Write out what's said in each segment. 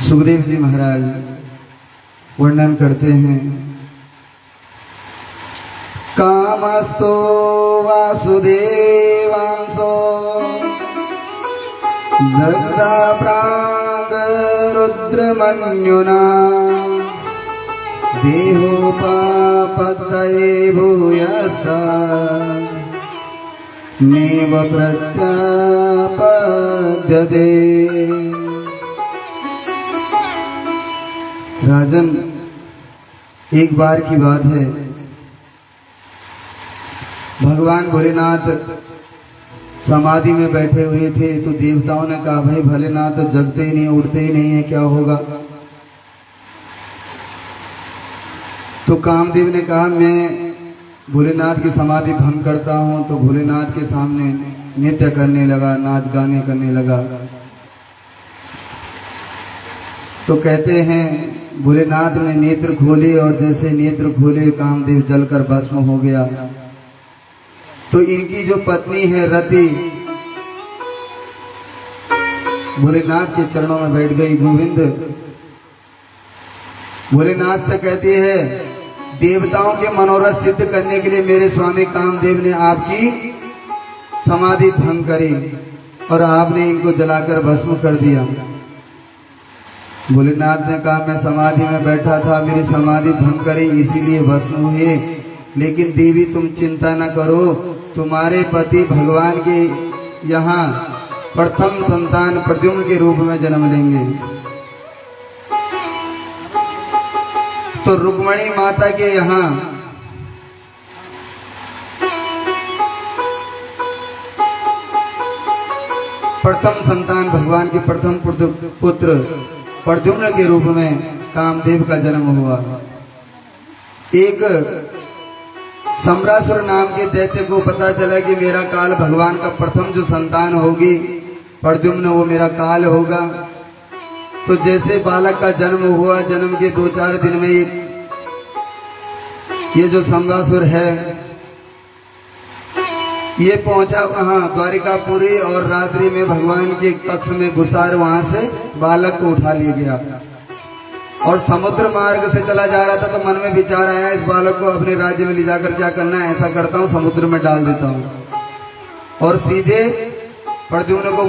सुखदेव जी महाराज वर्णन करते हैं। कामस्तो वासुदेवांसो दग्धा प्राग रुद्रमन्युना देहोपापत्तये भूयस्ता नेव प्रत्यापद्यते। राजन, एक बार की बात है, भगवान भोलेनाथ समाधि में बैठे हुए थे तो देवताओं ने कहा, भाई भोलेनाथ तो जगते ही नहीं, उठते ही नहीं है, क्या होगा? तो कामदेव ने कहा, मैं भोलेनाथ की समाधि भंग करता हूं। तो भोलेनाथ के सामने नृत्य करने लगा, नाच गाने करने लगा। तो कहते हैं भोलेनाथ ने नेत्र खोले और जैसे नेत्र खोले कामदेव जलकर भस्म हो गया। तो इनकी जो पत्नी है रति, भोलेनाथ के चरणों में बैठ गई। गोविंद भोलेनाथ से कहती है, देवताओं के मनोरथ सिद्ध करने के लिए मेरे स्वामी कामदेव ने आपकी समाधि भंग करी और आपने इनको जलाकर भस्म कर दिया। भोलेनाथ ने कहा, मैं समाधि में बैठा था, मेरी समाधि भंग करी इसीलिए भस्म हुए। लेकिन देवी तुम चिंता न करो, तुम्हारे पति भगवान के यहाँ प्रथम संतान प्रद्युम्न के रूप में जन्म लेंगे। तो रुक्मणी माता के यहाँ प्रथम संतान भगवान के प्रथम पुत्र प्रद्युम्न के रूप में कामदेव का जन्म हुआ। एक सम्रासुर नाम के दैत्य को पता चला कि मेरा काल भगवान का प्रथम जो संतान होगी प्रद्युम्न, वो मेरा काल होगा। तो जैसे बालक का जन्म हुआ, जन्म के 2-4 दिन में ये जो सम्रासुर है ये पहुंचा वहां द्वारिकापुरी और रात्रि में भगवान के कक्ष में घुसार वहां से बालक को उठा लिया गया और समुद्र मार्ग से चला जा रहा था। तो मन में विचार आया, इस बालक को अपने राज्य में ले जाकर क्या करना है, ऐसा करता हूँ समुद्र में डाल देता हूँ। और सीधे प्रद्युम्न को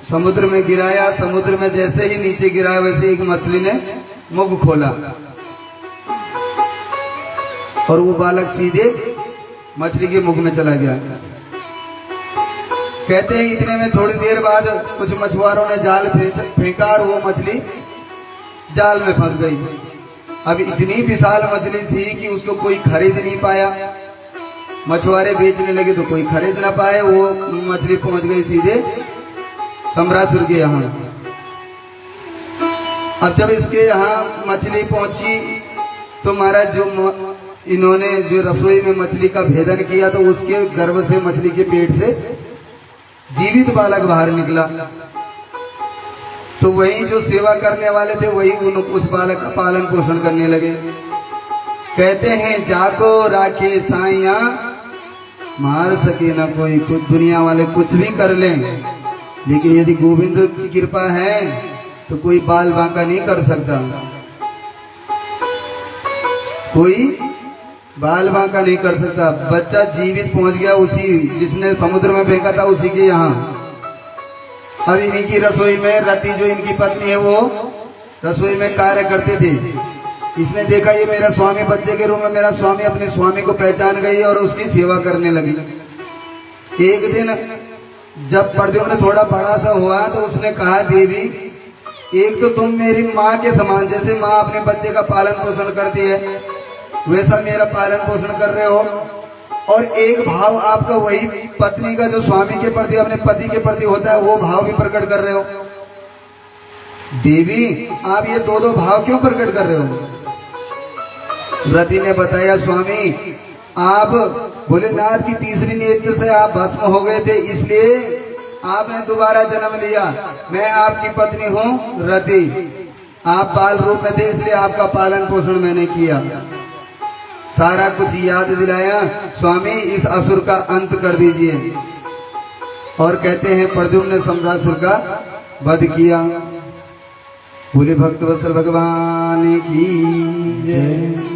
समुद्र में गिराया। समुद्र में जैसे ही नीचे गिराया वैसे एक मछली ने मुख खोला और वो बालक सीधे मछली के मुख में चला गया। कहते हैं इतने में थोड़ी देर बाद कुछ मछुआरों ने जाल फेंका और वो मछली जाल में फंस गई। अब इतनी विशाल मछली थी कि उसको कोई खरीद नहीं पाया। मछुआरे बेचने लगे तो कोई खरीद ना पाए। वो मछली पहुंच गई सीधे सम्रासुर के यहाँ। अब जब इसके यहाँ मछली पहुंची तो महाराज जो इन्होंने जो रसोई में मछली का भेदन किया तो उसके गर्भ से, मछली के पेट से जीवित बालक बाहर निकला। तो वही जो सेवा करने वाले थे वही उस बालक का पालन पोषण करने लगे। कहते हैं, जाको राखे साइया मार सके ना कोई। कुछ दुनिया वाले कुछ भी कर लें, लेकिन यदि गोविंद की कृपा है तो कोई बाल बांका नहीं कर सकता, कोई बाल बांका नहीं कर सकता। बच्चा जीवित पहुंच गया उसी जिसने समुद्र में फेंका था उसी के यहाँ। अब इन्हीं की रसोई में रति जो इनकी पत्नी है वो रसोई में कार्य करते थे। इसने देखा ये मेरा स्वामी बच्चे के रूप में, मेरा स्वामी अपने स्वामी को पहचान गई और उसकी सेवा करने लगी। एक दिन जब प्रद्युम्न थोड़ा बड़ा सा हुआ तो उसने कहा, देवी एक तो तुम मेरी माँ के समान, जैसे माँ अपने बच्चे का पालन पोषण करती है वैसा मेरा पालन पोषण कर रहे हो, और एक भाव आपका वही पत्नी का जो स्वामी के प्रति, अपने पति के प्रति होता है, वो भाव भी प्रकट कर रहे हो। देवी आप ये दो भाव क्यों प्रकट कर रहे हो? रति ने बताया, स्वामी आप भोलेनाथ की तीसरी नेत्र से आप भस्म हो गए थे, इसलिए आपने दोबारा जन्म लिया। मैं आपकी पत्नी हूँ रति, आप बाल रूप में थे इसलिए आपका पालन पोषण मैंने किया। सारा कुछ याद दिलाया, स्वामी इस असुर का अंत कर दीजिए। और कहते हैं प्रद्युम्न ने सम्रासुर का वध किया। बोले भक्तवत्सल भगवान की जय।